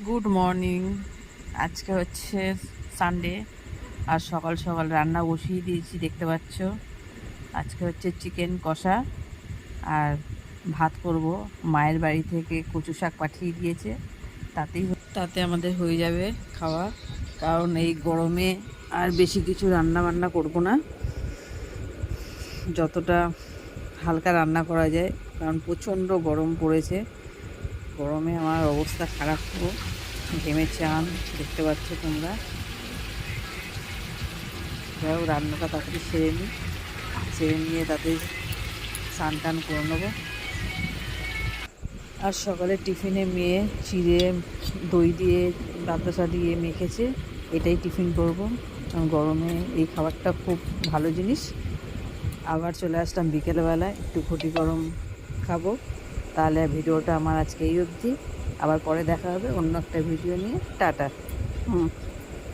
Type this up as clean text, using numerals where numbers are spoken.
Good morning. আজকে হচ্ছে Sunday আর সকাল সকাল রান্না বসিয়ে দিয়েছি, দেখতে পাচ্ছ। আজকে হচ্ছে চিকেন কষা আর ভাত করব। মায়ের বাড়ি থেকে কচু শাক পাঠিয়ে দিয়েছে, তাতে আমাদের হয়ে যাবে খাওয়া। কারণ এই গরমে আর বেশি কিছু রান্না বান্না করব না, যতটা হালকা রান্না করা যায়, কারণ প্রচণ্ড গরম পড়েছে। গরমে আমার অবস্থা খারাপ, পুরো ঘেমে চান, দেখতে পাচ্ছ তোমরা। যাই হোক, রান্নাটা তাড়াতাড়ি সেরে নিয়ে তাতে স্নান টান করে নেবো। আর সকালে টিফিনে মেয়ে চিড়ে দই দিয়ে বাতাসা দিয়ে মেখেছে, এটাই টিফিন করবো। কারণ গরমে এই খাবারটা খুব ভালো জিনিস। আবার চলে আসলাম বিকেলবেলায়, একটু ঘটি গরম খাবো। তাহলে ভিডিওটা আমার আজকে এই অবধি। আবার পরে দেখা হবে অন্য একটা ভিডিও নিয়ে। টাটা।